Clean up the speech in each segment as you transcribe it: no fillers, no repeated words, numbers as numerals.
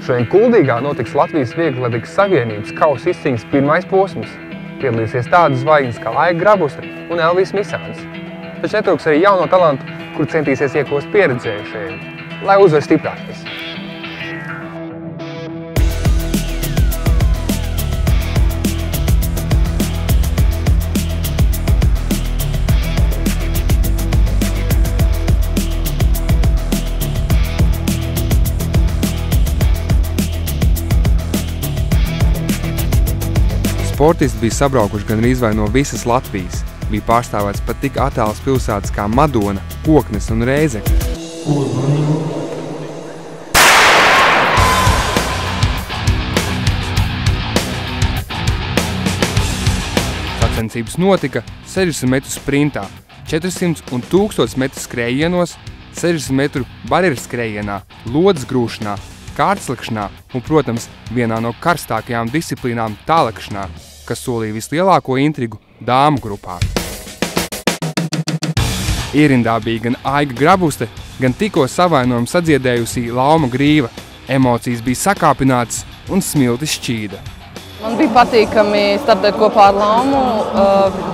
Šodien Kuldīgā notiks Latvijas Vieglatlētikas Savienības kausa izcīņas pirmais posms. Piedalīsies tādas zvaigznes kā Aiga Grabuste un Elvijs Misāns. Taču netrūks arī jauno talantu, kur centīsies iekost pieredzējušajiem, lai uzvar stiprākais. Sportisti bija sabraukuši gandrīz vai no visas Latvijas. Bija pārstāvēts pat tik attālas pilsētas kā Madona, Koknes un Rēzekne. Sacensības notika 60 metru sprintā, 400 un 1000 metru skrējienos, 60 metru barjeras skrējienā, lodes grūšanā, kārtslikšanā un, protams, vienā no karstākajām disciplīnām tālekšanā, kas solīja vislielāko intrigu dāmu grupā. Ierindā bija gan Aiga Grabuste, gan tikko savainojumu sadziedējusī Lauma Grīva. Emocijas bija sakāpinātas un smiltis šķīda. Man bija patīkami startēt kopā ar Laumu.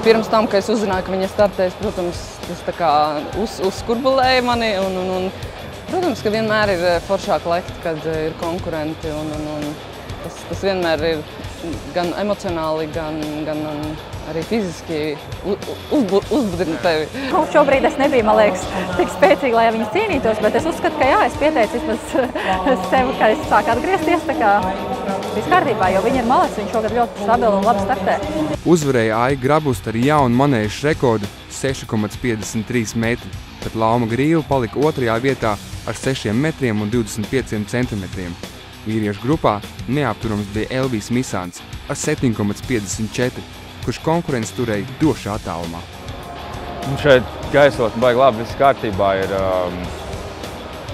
Pirms tam, kad es uzzināju, ka viņa startēs, protams, tas tā kā uzskurbulēja mani. Protams, ka vienmēr ir foršāk lekt, kad ir konkurenti. Tas vienmēr ir gan emocionāli, gan arī fiziski uzbudina tevi. Šobrīd es nebiju, man liekas, tik spēcīgi, lai viņas cīnītos, bet es uzskatu, ka jā, es pieteicu vismaz sev, ka es sāku atgriezties, tā kā viss kārtībā, jo viņa ir malec, viņa šogad ļoti stabili un labi startē. Uzvarēja Aiga Grabuste ar jaunu manēžu rekordu 6,53 metri, bet Lauma Grīva palika otrajā vietā ar 6 metriem un 25 centimetriem. Vīriešu grupā neapturams bija Elvijs Misāns ar 7,54, kurš konkurence turēja drošā attālumā. Šeit gaisotne baigi labi, viss kārtībā ir.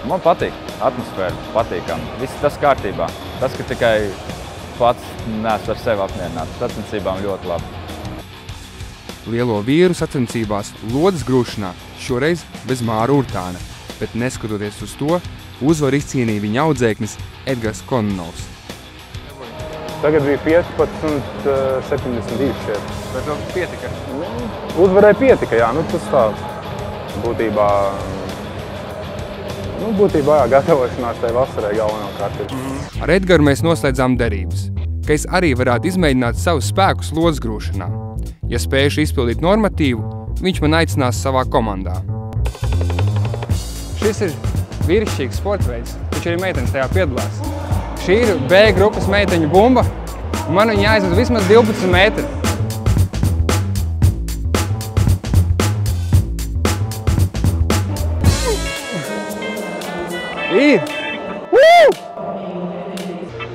Man patīk, atmosfēra patīkama, viss tas kārtībā. Tas, ka tikai pats neesmu ar sevi apmierināts, sacensībām ļoti labi. Lielo vīru sacensībās lodes grūšanā šoreiz bez Māra Urtāna, bet neskatoties uz to, uzvaru izcīnīja viņa audzēknis Edgars Kononovs. Tagad bija 15,72 šeit. Bet vēl pietika? Uzvarēja pietika, jā. Tas tā būtībā gatavošanās tai vasarai galvenokārt ir. Ar Edgaru mēs noslēdzām derības, ka es arī varētu izmēģināt savus spēkus lodes grūšanā. Ja spējuši izpildīt normatīvu, viņš man aicinās savā komandā. Šis ir vīrišķīgs sporta veids, taču arī meitenes tajā piedalās. Šī ir B grupas meiteņu bumba, un man viņa aizved vismaz 12 metri. Ir!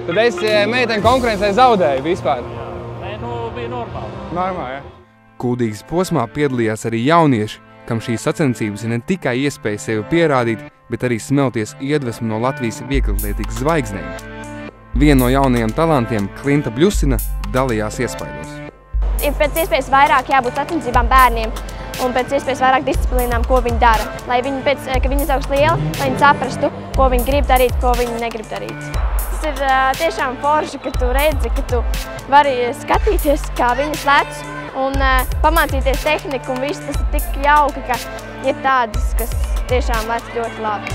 Tad es meiteņu konkurencē zaudēju vispār. Nē, bija normāli. Normāli, jā. Kuldīgas posmā piedalījās arī jaunieši, kam šīs sacensības ir ne tikai iespēja sevi pierādīt, bet arī smelties iedvesmu no Latvijas vieglatlētikas zvaigznēm. Viena no jaunajiem talantiem, Klinta Bļusina, dalījās iespaidos. Ir pēc iespējas vairāk jābūt sacensībām bērniem un pēc iespējas vairāk disciplīnām, ko viņi dara. Lai viņi kad viņi izaugs lieli, lai viņi saprastu, ko viņi grib darīt, ko viņi negrib darīt. Tas ir tiešām forši, ka tu redzi, ka tu vari skatīties, kā viņas lec un pamācīties tehniku, un viss tas ir tik jauki, ka ir tādas, kas tiešām lec ļoti labi.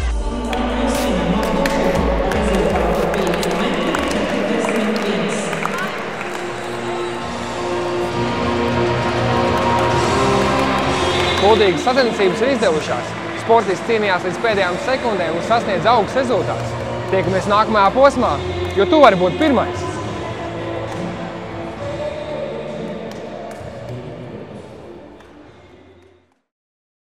Kuldīgas sacensības ir izdevušās. Sportisti cīnījās līdz pēdējām sekundēm un sasniedz augstus rezultātus. Tiekamies nākamajā posmā, jo tu vari būt pirmais.